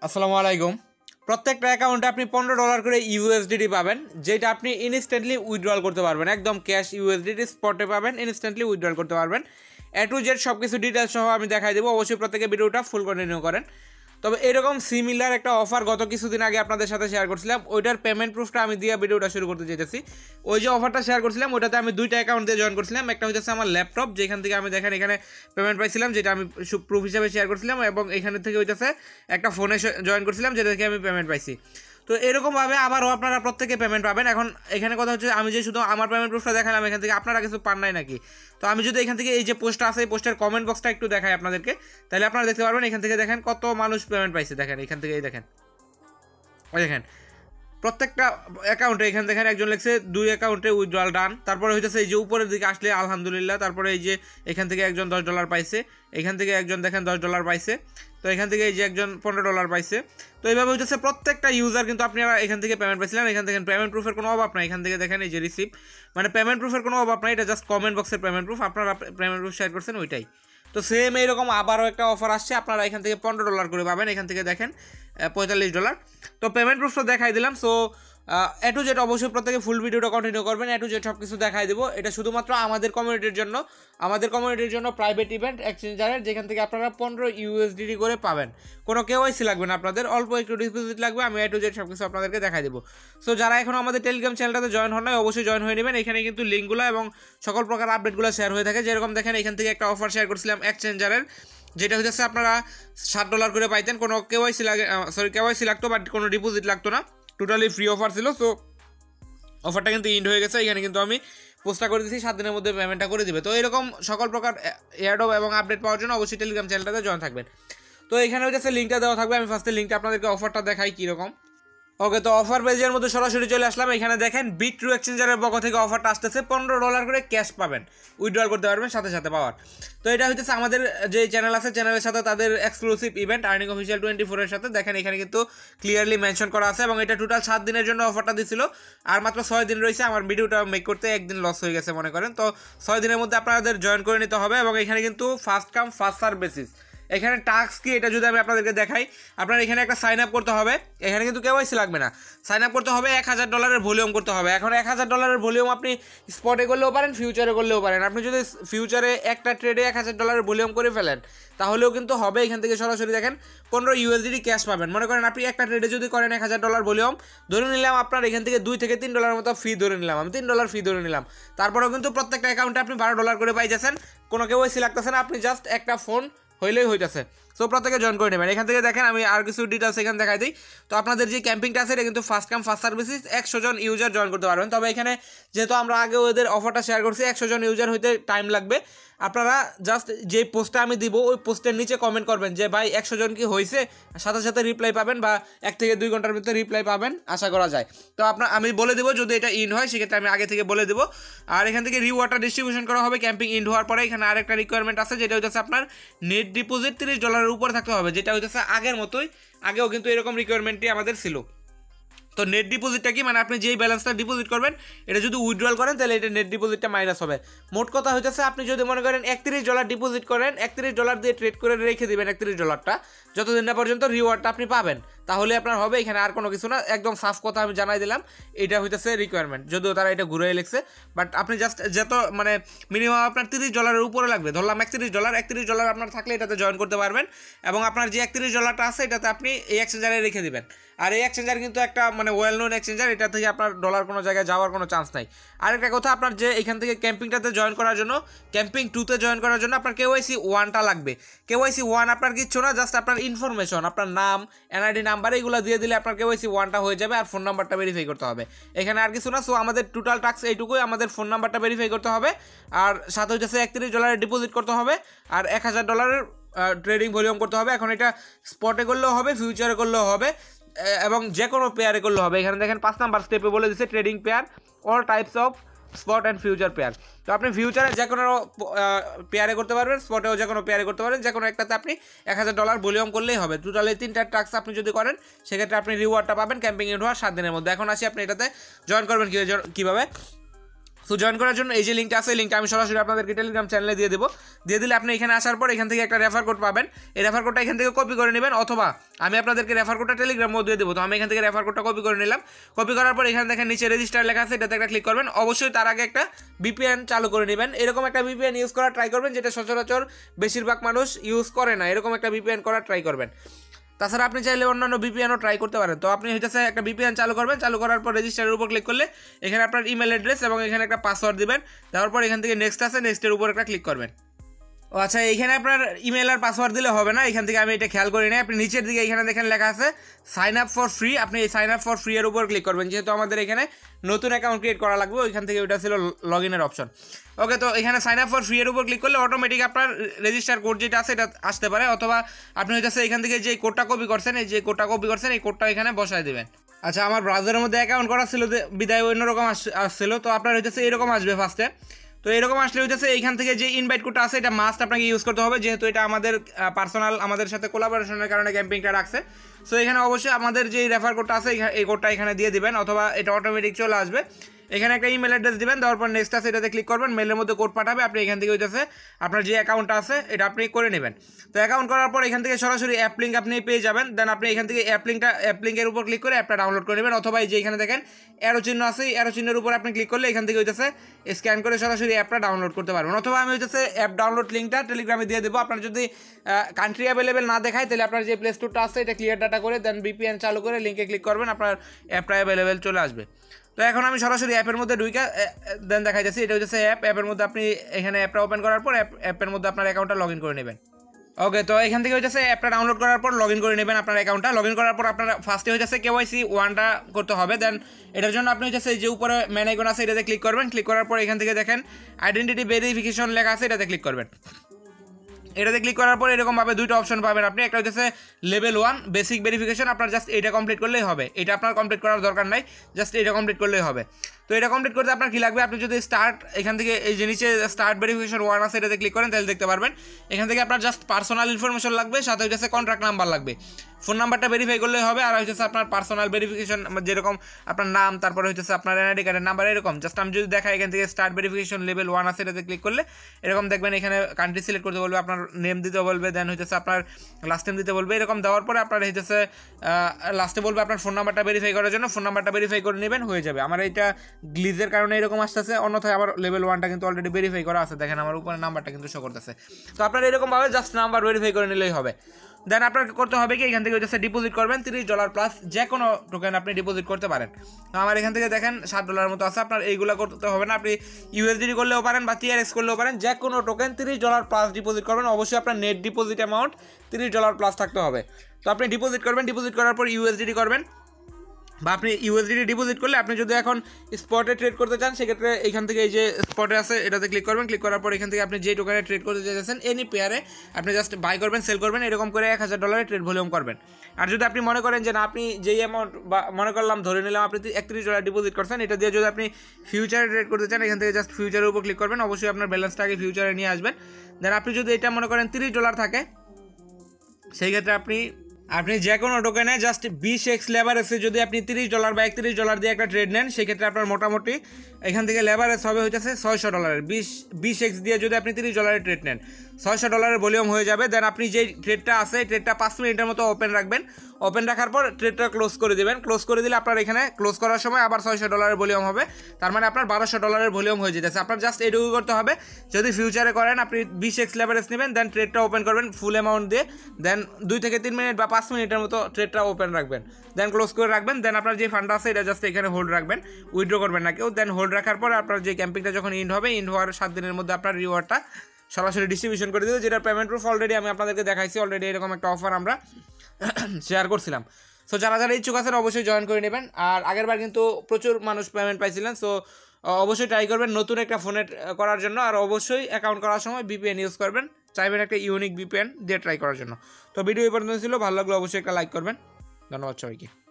আসসালামু আলাইকুম। প্রত্যেকটা অ্যাকাউন্টে আপনি $15 করে ইউএসডিটি পাবেন, যেটা আপনি ইনস্ট্যান্টলি উইথড্রল করতে পারবেন। একদম ক্যাশ ইউএসডিটি স্পটে পাবেন, ইনস্ট্যান্টলি উইথড্রল করতে পারবেন। এ টু জেড সব কিছু ডিটেলস সহ আমি দেখাই দেবো। অবশ্যই প্রত্যেকে ভিডিওটা ফুল কন্টিনিউ করেন। তবে এরকম সিমিলার একটা অফার গত কিছুদিন আগে আপনাদের সাথে শেয়ার করছিলাম, ওইটার পেমেন্ট প্রুফটা আমি দিয়ে ভিডিওটা শুরু করতে চাইতেছি। ওই যে অফারটা শেয়ার করছিলাম ওইটাতে আমি দুইটা অ্যাকাউন্ট দিয়ে জয়েন করছিলাম। একটা হচ্ছে আমার ল্যাপটপ, যেখান থেকে আমি দেখেন এখানে পেমেন্ট পাইছিলাম, যেটা আমি প্রুফ হিসাবে শেয়ার করছিলাম, এবং এখানে থেকে হইতেছে একটা ফোনে জয়েন করছিলাম, যেটা থেকে আমি পেমেন্ট পাইছি। তো এরকমভাবে আবারও আপনারা প্রত্যেকে পেমেন্ট পাবেন। এখন এখানে কথা হচ্ছে, আমি যে শুধু আমার পেমেন্ট প্রুফটা দেখালাম, এখান থেকে আপনারা কিছু পান নাই নাকি? তো আমি যদি এখান থেকে এই যে পোস্টটা আছে, এই পোস্টের কমেন্ট বক্সটা একটু দেখাই আপনাদেরকে, তাহলে আপনারা দেখতে পারবেন এখান থেকে দেখেন কত মানুষ পেমেন্ট পাইছে। দেখেন এখান থেকে, এই দেখেন, ওই দেখেন প্রত্যেকটা অ্যাকাউন্টে এখানে দেখেন একজন লিখছে 2 অ্যাকাউন্টে উইথড্রল ডান। তারপরে হইতেছে এই যে উপরের দিকে আসলে আলহামদুলিল্লাহ। তারপরে এই যে এখান থেকে একজন $10 পাইছে, এখান থেকে একজন দেখেন $10 পাইছে, তো এখান থেকে এই যে একজন $15 পাইছে। তো এইভাবে হইতেছে প্রত্যেকটা ইউজার কিন্তু আপনারা এখান থেকে পেমেন্ট পাইছিলেন। এখান থেকে পেমেন্ট প্রুফের কোনো অভাব নাই। এখান থেকে দেখেন এই যে রিসিপ্ট, মানে পেমেন্ট প্রুফের কোনো অভাব নাই, এটা জাস্ট কমেন্ট বক্সের পেমেন্ট প্রুফ। আপনারা পেমেন্ট প্রুফ শেয়ার করছেন ওইটাই। তো সেম এইরকম আবারও একটা অফার আসছে, আপনারা এখান থেকে $15 করে পাবেন। এখান থেকে দেখেন $45। তো পেমেন্ট প্রুফটা দেখাই দিলাম। সো এ টু জেড অবশ্যই প্রত্যেকে ফুল ভিডিওটা কন্টিনিউ করবেন। এ টু জেড সব কিছু দেখাই দেবো। এটা শুধুমাত্র আমাদের কমিউনিটির জন্য প্রাইভেট ইভেন্ট এক্সচেঞ্জারের, যেখান থেকে আপনারা 15 ইউএসডিটি করে পাবেন। কোনো কেওয়াইসি লাগবে না আপনাদের, অল্প একটু ডিপোজিট লাগবে। আমি এ টু জেড সব কিছু আপনাদেরকে দেখাই দেবো। সো যারা এখন আমাদের টেলিগ্রাম চ্যানেলটাতে জয়েন হন নাই, অবশ্যই জয়েন হয়ে নেবেন। এখানে কিন্তু লিঙ্কগুলো এবং সকল প্রকার আপডেটগুলো শেয়ার হয়ে থাকে। যেরকম দেখেন এখান থেকে একটা অফার শেয়ার করছিলাম এক্সচেঞ্জারের, যেটা হচ্ছে আপনারা $7 করে পাইতেন। কোনো কেওয়াইসি লাগতো, বাট কোনো ডিপোজিট লাগতো না, টোটালি ফ্রি অফার ছিল। সো অফারটা কিন্তু ইন্ড হয়ে গেছে। এখানে কিন্তু আমি পোস্টটা করে দিচ্ছি, 7 দিনের মধ্যে পেমেন্টটা করে দিবে। তো এরকম সকল প্রকার এয়ারড্রপ এবং আপডেট পাওয়ার জন্য অবশ্যই টেলিগ্রাম চ্যানেলটাতে জয়েন থাকবেন। তো এখানে হচ্ছে লিঙ্কটা দেওয়া থাকবে। আমি ফার্স্টে লিঙ্কটা আপনাদেরকে অফারটা দেখাই কীরকম। ওকে, তো অফার পেজের মধ্যে সরাসরি চলে আসলাম। এখানে দেখেন বিট্রু এক্সচেঞ্জারের পক্ষ থেকে অফারটা আসতেছে, $15 করে ক্যাশ পাবেন, উইথড্রল করতে পারবেন সাথে সাথে পাওয়ার। তো এটা হচ্ছে আমাদের যে চ্যানেল আছে, চ্যানেলের সাথে তাদের এক্সক্লুসিভ ইভেন্ট আর্নিং অফিসিয়াল 24 এর সাথে। দেখেন এখানে কিন্তু ক্লিয়ারলি মেনশন করা আছে, এবং এটা টোটাল 7 দিনের জন্য অফারটা দিছিল। আর মাত্র 6 দিন রয়েছে। আমার ভিডিওটা মেক করতে একদিন লস হয়ে গেছে মনে করেন। তো 6 দিনের মধ্যে আপনাদের জয়েন করে নিতে হবে। এবং এখানে কিন্তু first come first serve basis. এখানে টাস্ক কি, এটা যদি আমি আপনাদেরকে দেখাই, আপনার এখানে একটা সাইন আপ করতে হবে। এখানে কিন্তু কেওয়াইসি লাগবে না, সাইন আপ করতে হবে। $1000 ভলিউম করতে হবে। এখন $1000 ভলিউম আপনি স্পটে করলেও পারেন, ফিউচারে করলেও পারেন। আপনি যদি ফিউচারে একটা ট্রেডে $1000 ভলিউম করে ফেলেন, তাহলেও কিন্তু হবে। এখান থেকে সরাসরি দেখেন 15 ইউএসডিটি ক্যাশ পাবেন। মনে করেন আপনি একটা ট্রেডে যদি করেন $1000 ভলিউম, ধরে নিলাম আপনার এখান থেকে $2 থেকে $3 মতো ফি ধরে নিলাম, আমি $3 ফি ধরে নিলাম। তারপরেও কিন্তু প্রত্যেকটা অ্যাকাউন্টে আপনি $12 করে পাই যাচ্ছেন। কোনো কেওয়াইসি লাগতেছে না, আপনি জাস্ট একটা ফোন হইলেই হইতেছে। সো প্রত্যেকে জয়েন করে নেবেন। এখান থেকে দেখেন আমি আর কিছু ডিটেলস এখানে দেখাই দিই। তো আপনাদের যে ক্যাম্পিংটা আছে, এটা কিন্তু ফার্স্ট কাম ফার্স্ট সার্ভিসেস, 100 জন ইউজার জয়েন করতে পারবেন। তবে এখানে যেহেতু আমরা আগে ওদের অফারটা শেয়ার করছি, 100 জন ইউজার হইতে টাইম লাগবে। আপনারা জাস্ট যে পোস্টটা আমি দিব, ওই পোস্টের নিচে কমেন্ট করবেন যে ভাই 100 জন কি হয়েছে, সাথে সাথে রিপ্লাই পাবেন, বা 1 থেকে 2 ঘন্টার ভিতরে রিপ্লাই পাবেন আশা করা যায়। তো আমি বলে দেবো যদি এটা ইন হয়, সেক্ষেত্রে আমি আগে থেকে বলে দেবো। আর এখান থেকে রিওয়ার্ডটা ডিস্ট্রিবিউশন করা হবে ক্যাম্পিং ইন হওয়ার পরে। এখানে আরেকটা রিকোয়ারমেন্ট আছে, যেটা হচ্ছে আপনার নেট ডিপোজিট $30 উপরে থাকতে হবে, যেটা হইতেছে আগের মতোই। আগেও কিন্তু এরকম রিকোয়ারমেন্টই আমাদের ছিল। তো নেট ডিপোজিটটা কি, মানে আপনি যেই ব্যালেন্সটা ডিপোজিট করবেন, এটা যদি উইথড্রল করেন, তাহলে এটা নেট ডিপোজিটটা মাইনাস হবে। মোট কথা হইতেছে, আপনি যদি মনে করেন $31 ডিপোজিট করেন, $31 দিয়ে ট্রেড করে রেখে দেবেন $31টা, যতদিন না পর্যন্ত রিওয়ার্ডটা আপনি পাবেন, তাহলে আপনার হবে। এখানে আর কোনো কিছু না, একদম সাফ কথা আমি জানাই দিলাম। এটা হইতেছে রিকোয়ারমেন্ট, যদিও তারা এটা ঘুরে লিখছে, বাট আপনি জাস্ট যত মানে মিনিমাম আপনার $30 উপরে লাগবে। ধরলাম $31 আপনার থাকলে এটাতে জয়েন করতে পারবেন। এবং আপনার যে $31টা আছে, এটাতে আপনি এই এক্সচেঞ্জারে রেখে দিবেন। আর এই এক্সচেঞ্জার কিন্তু একটা মানে ওয়েল নোন এক্সচেঞ্জার, এটা থেকে আপনার ডলার কোনো জায়গায় যাওয়ার কোনো চান্স নাই। আরেকটা কথা, আপনার যে এখান থেকে ক্যাম্পিংটাতে জয়েন করার জন্য, ক্যাম্পিং 2তে জয়েন করার জন্য আপনার KYC 1টা লাগবে। KYC 1 আপনার কিচ্ছু না, জাস্ট আপনার ইনফরমেশন, আপনার নাম, NID নাম্বার, এইগুলো দিয়ে দিলে আপনার KYC 1টা হয়ে যাবে। আর ফোন নাম্বারটা ভেরিফাই করতে হবে, এখানে আর কিছু না। সো আমাদের টোটাল টাস্ক এইটুকুই, আমাদের ফোন নাম্বারটা ভেরিফাই করতে হবে, আর সাথে হচ্ছে $31 ডিপোজিট করতে হবে, আর $1000 ট্রেডিং ভলিউম করতে হবে। এখন এটা স্পটে করলেও হবে, ফিউচারে করলেও হবে, এবং যে কোনো পেয়ারে করলে হবে। এখানে দেখেন 5 নাম্বার স্টেপে বলে দিচ্ছে trading pair, all types of spot and future pair. তো আপনি ফিউচারে যে কোনো পেয়ারে করতে পারবেন, স্পটেও যে কোনো পেয়ারে করতে পারেন। যে কোনো একটাতে আপনি $1000 ভলিউম করলেই হবে। টোটালি 3টা টাস্ক আপনি যদি করেন, সেক্ষেত্রে আপনি রিওয়ার্ডটা পাবেন ক্যাম্পিং ইন হওয়ার 7 দিনের মধ্যে। এখন আসি আপনি এটাতে জয়েন করবেন কীভাবে। সো জয়েন করার জন্য এই যে লিঙ্কটা আছে, এই লিঙ্কটা আমি সরাসরি আপনাদেরকে টেলিগ্রাম চ্যানেলে দিয়ে দেবো। দিয়ে দিলে আপনি এখানে আসার পর এখান থেকে একটা রেফার কোড পাবেন। এই রেফার কোডটা এখান থেকে কপি করে নেবেন, অথবা আমি আপনাদেরকে রেফার কোডটা টেলিগ্রামও দিয়ে দেবো। তো আমি এখান থেকে রেফার কোডটা কপি করে নিলাম। কপি করার পর এখানে দেখেন নিচে রেজিস্টার লেখা আছে, এটাতে একটা ক্লিক করবেন। অবশ্যই তার আগে একটা VPN চালু করে নেবেন। এরকম একটা VPN ইউজ করা ট্রাই করবেন, যেটা সচরাচর বেশিরভাগ মানুষ ইউজ করে না। এরকম একটা VPN করা ট্রাই করবেন। তাছাড়া আপনি চাইলে অন্যান্য VPNও ট্রাই করতে পারেন। তো আপনি হইতেছে একটা VPN চালু করবেন, চালু করার পর রেজিস্টারের উপর ক্লিক করলে এখানে আপনার ইমেল অ্যাড্রেস এবং এখানে একটা পাসওয়ার্ড দিবেন। দেওয়ার পর এখান থেকে নেক্সট আছে, নেক্সটের উপর একটা ক্লিক করবেন। ও আচ্ছা, এইখানে আপনার ইমেল আর পাসওয়ার্ড দিলে হবে না, এখান থেকে আমি এটা খেয়াল করি নাই। আপনি নিচের দিকে এখানে দেখেন লেখা আছে সাইন আপ ফর ফ্রি, আপনি এই সাইন আপ ফর ফ্রি এর উপর ক্লিক করবেন। যেহেতু আমাদের এখানে নতুন অ্যাকাউন্ট ক্রিয়েট করা লাগবে, ওইখান থেকে ওইটা ছিল লগ ইনের অপশন। ওকে, তো এখানে সাইন আপ ফর ফ্রি এর উপর ক্লিক করলে অটোমেটিক আপনার রেজিস্টার কোড যেটা আছে এটা আসতে পারে, অথবা আপনি হইতেছে এখান থেকে যে কোডটা কপি করছেন, এই যে কোডটা কপি করছেন এই কোডটা এখানে বসায় দেবেন। আচ্ছা, আমার ব্রাউজারের মধ্যে অ্যাকাউন্ট করা ছিল বিদায় অন্যরকম আসছিল, তো আপনার হইতেছে এরকম আসবে ফার্স্টে। তো এরকম আসলে হইতেছে এইখান থেকে যে ইনভাইট কোডটা আছে এটা মাস্ট আপনাকে ইউজ করতে হবে, যেহেতু এটা আমাদের পার্সোনাল, আমাদের সাথে কোলাবোরেশনের কারণে ক্যাম্পিংটা রাখছে। সো এখানে অবশ্যই আমাদের যে রেফার কোডটা আছে এই কোডটা এখানে দিয়ে দিবেন, অথবা এটা অটোমেটিক চলে আসবে। এখানে একটা ইমেল অ্যাড্রেস দিবেন, দেওয়ার পর নেক্সট আছে এটাতে ক্লিক করবেন। মেলের মধ্যে কোড পাঠাবে, আপনি এখান থেকে হইতেছে আপনার যে অ্যাকাউন্টটা আছে এটা আপনি করে নেবেন। তো অ্যাকাউন্ট করার পর এখান থেকে সরাসরি অ্যাপ লিঙ্ক আপনি পেয়ে যাবেন। দেন আপনি এখান থেকে অ্যাপ লিঙ্কের উপর ক্লিক করে অ্যাপটা ডাউনলোড করে নেবেন, অথবা এই যে এখানে দেখেন অ্যারো চিহ্ন আছে, এই অ্যারো চিহ্নের উপর আপনি ক্লিক করলে এখান থেকে হইতেছে স্ক্যান করে সরাসরি অ্যাপটা ডাউনলোড করতে পারবেন। অথবা আমি হইতেছে অ্যাপ ডাউনলোড লিঙ্কটা টেলিগ্রামে দিয়ে দেবো। আপনার যদি কান্ট্রি অ্যাভেলেবেল না দেখায়, তাহলে আপনার যে প্লে স্টোরটা আছে এটা ক্লিয়ার ডাটা করে দেন VPN চালু করে লিঙ্কে ক্লিক করবেন, আপনার অ্যাপটা অ্যাভেলেবেল চলে আসবে। তো এখন আমি সরাসরি অ্যাপের মধ্যে ঢুকে দেন দেখাই যাচ্ছি, এটা হচ্ছে অ্যাপের মধ্যে আপনি এখানে অ্যাপটা ওপেন করার পর অ্যাপের মধ্যে আপনার অ্যাকাউন্টটা লগ ইন করে নেবেন। ওকে, তো এখান থেকে হচ্ছে অ্যাপটা ডাউনলোড করার পর লগ ইন করে নেবেন আপনার অ্যাকাউন্টটা। লগ ইন করার পর আপনার ফার্স্টে হচ্ছে KYC 1টা করতে হবে। দেন এটার জন্য আপনি হচ্ছে যে উপরে ম্যান আইকন আছে এটাতে ক্লিক করবেন। ক্লিক করার পর এখান থেকে দেখেন আইডেন্টিটি ভেরিফিকেশন লেখা আছে, এটাতে ক্লিক করবেন। এটাতে ক্লিক করার পর এরকমভাবে দুইটা অপশন পাবেন আপনি। একটা হচ্ছে লেভেল 1 বেসিক ভেরিফিকেশন, আপনার জাস্ট এটা কমপ্লিট করলেই হবে। এটা আপনার কমপ্লিট করার দরকার নাই, জাস্ট এটা কমপ্লিট করলেই হবে। তো এটা কমপ্লিট করতে আপনার কী লাগবে, আপনি যদি স্টার্ট এখান থেকে এই যে নিচে স্টার্ট ভেরিফিকেশন 1 আছে এটাতে ক্লিক করেন, তাহলে দেখতে পারবেন এখান থেকে আপনার জাস্ট পার্সোনাল ইনফরমেশন লাগবে, সাথে হচ্ছে কন্ট্রাক্ট নাম্বার লাগবে। ফোন নাম্বারটা ভেরিফাই করলেই হবে। আর হচ্ছে আপনার পার্সোনাল ভেরিফিকেশন যেরকম আপনার নাম, তারপরে হচ্ছে আপনার NID কার্ডের নাম্বার, এরকম জাস্ট আমি যদি দেখাই এখান থেকে স্টার্ট ভেরিফিকেশন লেভেল 1 আছে এটাতে ক্লিক করলে এরকম দেখবেন এখানে কান্ট্রি সিলেক্ট করতে বলবে, আপনার নেম দিতে বলবে, দেন হচ্ছে আপনার লাস্ট নেম দিতে বলবে। এরকম দেওয়ার পরে আপনার হচ্ছে লাস্টে বলবে আপনার ফোন নাম্বারটা ভেরিফাই করার জন্য, ফোন নাম্বারটা ভেরিফাই করে নেবেন, হয়ে যাবে। আমার এইটা গ্লিজের কারণে এরকম আসতেছে, অন্যথায় আমার লেভেল 1টা কিন্তু অলরেডি ভেরিফাই করা আছে, দেখেন আমার উপরে নাম্বারটা কিন্তু শো করতেছে। তো আপনার এরকমভাবে জাস্ট নাম্বার ভেরিফাই করে নিলেই হবে। দেন আপনার করতে হবে কি, এখান থেকে হচ্ছে ডিপোজিট করবেন $30 প্লাস যে কোনো টোকেন আপনি ডিপোজিট করতে পারেন। আমার এখান থেকে দেখেন $7 মতো আছে, আপনার এইগুলো করতে হবে না। আপনি USDT করলেও পারেন বা TRX করলেও পারেন, যে কোনো টোকেন $30 প্লাস ডিপোজিট করবেন। অবশ্যই আপনার নেট ডিপোজিট অ্যামাউন্ট $30 প্লাস থাকতে হবে। তো আপনি ডিপোজিট করবেন, ডিপোজিট করার পর USDT করবেন, বা আপনি USDT ডিপোজিট করলে আপনি যদি এখন স্পটে ট্রেড করতে চান, সেক্ষেত্রে এখান থেকে এই যে স্পটে আছে এটাতে ক্লিক করবেন। ক্লিক করার পর এখান থেকে আপনি যে টোকেনে ট্রেড করতে চাইছেন এনি পেয়ারে আপনি জাস্ট বাই করবেন, সেল করবেন, এরকম করে $1000 ট্রেড ভলিউম করবেন। আর যদি আপনি মনে করেন যে না, আপনি যেই অ্যামাউন্ট বা মনে করলাম ধরে নিলাম আপনি $31 ডিপোজিট করছেন, এটা দিয়ে যদি আপনি ফিউচারে ট্রেড করতে চান, এখান থেকে জাস্ট ফিউচারের উপর ক্লিক করবেন। অবশ্যই আপনার ব্যালেন্সটা আগে ফিউচারে নিয়ে আসবেন। দেন আপনি যদি এটা মনে করেন $30 থাকে, সেই ক্ষেত্রে আপনি যে কোনো টোকেনে জাস্ট 20x লেভারেজে যদি আপনি $30 বা $31 দিয়ে একটা ট্রেড নেন, সেক্ষেত্রে আপনার মোটামুটি এখান থেকে লেভারেজ হবে হইতেছে $600। 20x দিয়ে যদি আপনি $30 ট্রেড নেন, $600 ভলিউম হয়ে যাবে। দেন আপনি যেই ট্রেডটা আছে ট্রেডটা 5 মিনিটের মতো ওপেন রাখবেন। ওপেন রাখার পর ট্রেডটা ক্লোজ করে দেবেন। ক্লোজ করে দিলে আপনার এখানে ক্লোজ করার সময় আবার $600 ভলিউম হবে, তার মানে আপনার $1200 ভলিউম হয়ে যেতেছে। আপনার জাস্ট এটুকু করতে হবে, যদি ফিউচারে করেন আপনি 20x লেভারেজ নেবেন, দেন ট্রেডটা ওপেন করবেন ফুল অ্যামাউন্ট দিয়ে, দেন 2 থেকে 3 মিনিট বা 5 মিনিটের মতো ট্রেডটা ওপেন রাখবেন, দেন ক্লোজ করে রাখবেন। দেন আপনার যে ফান্ড আছে এটা জাস্ট এখানে হোল্ড রাখবেন, উইথড্র করবেন না কেউ। দেন হোল্ড রাখার পর আপনার যে ক্যাম্পিংটা যখন ইন্ড হবে, ইন্ড হওয়ার 7 দিনের মধ্যে আপনার রিওয়ার্ডটা সরাসরি ডিস্ট্রিবিউশন করে দেবে, যেটা পেমেন্ট প্রুফ অলরেডি আমি আপনাদেরকে দেখাইছি। অলরেডি এরকম একটা অফার আমরা শেয়ার করছিলাম। সো যারা যারা ইচ্ছুক আছেন অবশ্যই জয়েন করে নেবেন। আর আগেরবার কিন্তু প্রচুর মানুষ পেমেন্ট পাইছিলেন, সো অবশ্যই ট্রাই করবেন নতুন একটা ফোনে করার জন্য। আর অবশ্যই অ্যাকাউন্ট করার সময় VPN ইউজ করবেন, চাইবেন একটা ইউনিক VPN দিয়ে ট্রাই করার জন্য। তো ভিডিও এই পর্যন্ত ছিল, ভালো লাগলে অবশ্যই একটা লাইক করবেন। ধন্যবাদ সবাইকে।